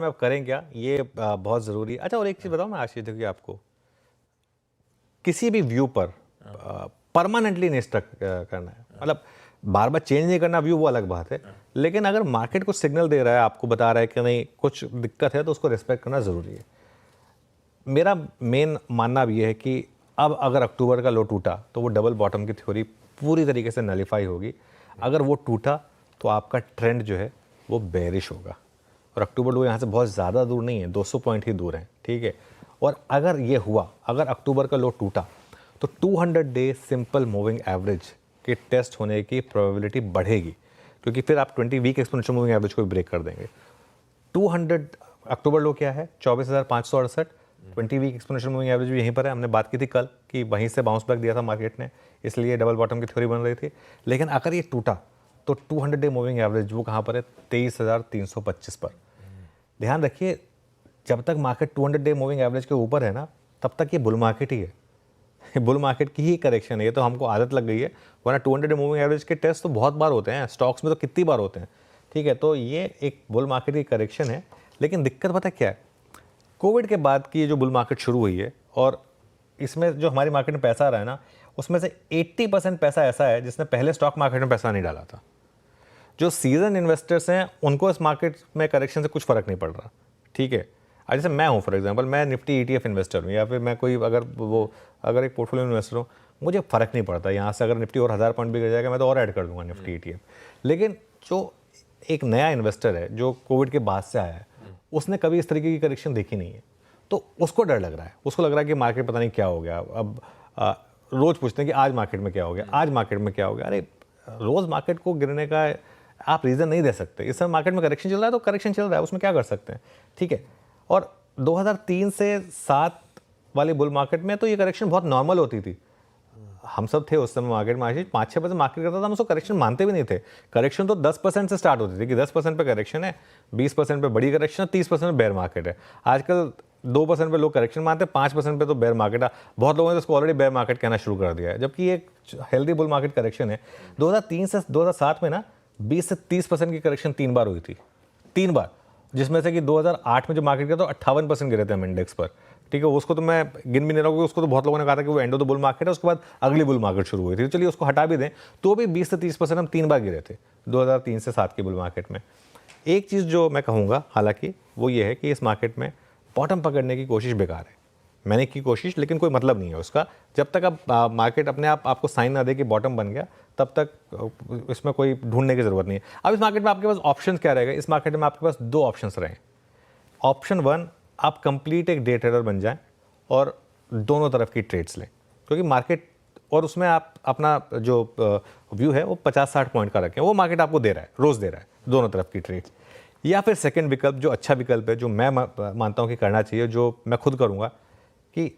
में अब करें क्या ये बहुत ज़रूरी है। अच्छा, और एक चीज़ बताओ मैं आशीष देखिए आपको, किसी भी व्यू पर परमानेंटली नहीं स्टक करना है, मतलब बार बार चेंज नहीं करना व्यू, वो अलग बात है। लेकिन अगर मार्केट कुछ सिग्नल दे रहा है, आपको बता रहा है कि नहीं कुछ दिक्कत है, तो उसको रिस्पेक्ट करना ज़रूरी है। मेरा मेन मानना अब ये है कि अब अगर अक्टूबर का लो टूटा तो वो डबल बॉटम की थ्योरी पूरी तरीके से नलीफाई होगी। अगर वो टूटा तो आपका ट्रेंड जो है वो बेरिश होगा, और अक्टूबर लो यहाँ से बहुत ज़्यादा दूर नहीं है, 200 पॉइंट ही दूर है, ठीक है। और अगर ये हुआ, अगर अक्टूबर का लो टूटा तो 200 डे सिंपल मूविंग एवरेज के टेस्ट होने की प्रोबेबिलिटी बढ़ेगी, क्योंकि फिर आप 20 वीक एक्सपोनेंशियल मूविंग एवरेज को भी ब्रेक कर देंगे। 200 अक्टूबर लो क्या है 24,568, 20 वीक एक्सपोनेंशियल मूविंग एवरेज भी यहीं पर है। हमने बात की थी कल कि वहीं से बाउंस बैक दिया था मार्केट ने, इसलिए डबल बॉटम की थ्योरी बन रही थी। लेकिन अगर ये टूटा तो 200 डे मूविंग एवरेज वो कहाँ पर है, 23,325 पर। ध्यान रखिए, जब तक मार्केट 200 डे मूविंग एवरेज के ऊपर है ना, तब तक ये बुल मार्केट ही है। बुल मार्केट की ही करेक्शन है, ये तो हमको आदत लग गई है, वरना 200 डे मूविंग एवरेज के टेस्ट तो बहुत बार होते हैं, स्टॉक्स में तो कितनी बार होते हैं, ठीक है। तो ये एक बुल मार्केट की करेक्शन है। लेकिन दिक्कत पता क्या है, कोविड के बाद की जो बुल मार्केट शुरू हुई है, और इसमें जो हमारी मार्केट में पैसा आ रहा है ना, उसमें से 80% पैसा ऐसा है जिसने पहले स्टॉक मार्केट में पैसा नहीं डाला था। जो सीजन इन्वेस्टर्स हैं उनको इस मार्केट में करेक्शन से कुछ फ़र्क नहीं पड़ रहा, ठीक है। आज जैसे मैं हूँ फॉर एग्जांपल, मैं निफ्टी ETF इन्वेस्टर हूँ, या फिर मैं कोई अगर एक पोर्टफोलियो इन्वेस्टर हूँ, मुझे फ़र्क नहीं पड़ता यहाँ से अगर निफ्टी और 1000 पॉइंट भी गिर जाएगा मैं तो और ऐड कर दूंगा निफ्टी ETF। लेकिन जो एक नया इन्वेस्टर है जो कोविड के बाद से आया है, उसने कभी इस तरीके की करेक्शन देखी नहीं है, तो उसको डर लग रहा है, उसको लग रहा है कि मार्केट पता नहीं क्या हो गया। अब रोज़ पूछते हैं कि आज मार्केट में क्या हो गया, आज मार्केट में क्या हो गया। अरे रोज़ मार्केट को गिरने का आप रीज़न नहीं दे सकते। इस समय मार्केट में करेक्शन चल रहा है तो करेक्शन चल रहा है, उसमें क्या कर सकते हैं, ठीक है। और 2003 से 7 वाली बुल मार्केट में तो ये करेक्शन बहुत नॉर्मल होती थी। हम सब थे उस समय मार्केट में, आशीष 5-6% मार्केट करता था, हम उसको करेक्शन मानते भी नहीं थे। करेक्शन तो 10% से स्टार्ट होती थी कि 10% पे करेक्शन है, 20% पे बड़ी करेक्शन है, 30% पे बेयर मार्केट है। आजकल 2% पे लोग करेक्शन मानते हैं, 5% पे तो बेयर मार्केट है। बहुत लोगों ने इसको ऑलरेडी बेयर मार्केट कहना शुरू कर दिया है, जबकि ये एक हेल्दी बुल मार्केट करेक्शन है। 2003 से 2007 में ना 20 से 30% की करेक्शन 3 बार हुई थी, 3 बार, जिसमें से कि 2008 में जो मार्केट गया तो 58% गिरे थे हम इंडेक्स पर, ठीक है। उसको तो मैं गिन भी नहीं रहा हूँ, उसको तो बहुत लोगों ने कहा था कि वो end of the bull market है, उसके बाद अगली बुल मार्केट शुरू हुई थी, तो चलिए उसको हटा भी दें, तो भी 20 से 30% हम 3 बार गिरे थे 2003 से 7 की बुल मार्केट में। एक चीज़ जो मैं कहूँगा हालांकि वो ये है कि इस मार्केट में बॉटम पकड़ने की कोशिश बेकार है। मैंने की कोशिश, लेकिन कोई मतलब नहीं है उसका। जब तक अब मार्केट अपने आप आपको साइन ना दे कि बॉटम बन गया, तब तक इसमें कोई ढूंढने की ज़रूरत नहीं है। अब इस मार्केट में आपके पास ऑप्शन क्या रहेगा, इस मार्केट में आपके पास 2 ऑप्शंस रहे। ऑप्शन 1, आप कंप्लीट एक डे ट्रेडर बन जाएं और दोनों तरफ की ट्रेड्स लें, क्योंकि मार्केट और उसमें आप अपना जो व्यू है वो 50-60 पॉइंट का रखें, वो मार्केट आपको दे रहा है, रोज़ दे रहा है दोनों तरफ की ट्रेड्स। या फिर सेकंड विकल्प जो अच्छा विकल्प है, जो मैं मानता हूँ कि करना चाहिए, जो मैं खुद करूँगा, कि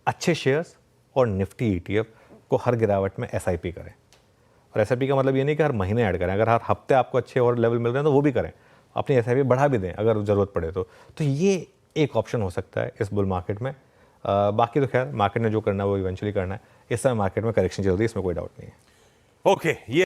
अच्छे शेयर्स और निफ्टी ETF को हर गिरावट में SIP करें। और SIP का मतलब ये नहीं कि हर महीने ऐड करें, अगर हर हफ्ते आपको अच्छे और लेवल मिल रहे हैं तो वो भी करें, अपनी SIP बढ़ा भी दें अगर ज़रूरत पड़े तो ये एक ऑप्शन हो सकता है इस बुल मार्केट में। बाकी तो खैर मार्केट ने जो करना है वो इवेंचुअली करना है। इस समय मार्केट में करेक्शन चल रही है, इसमें कोई डाउट नहीं है। ओके, ये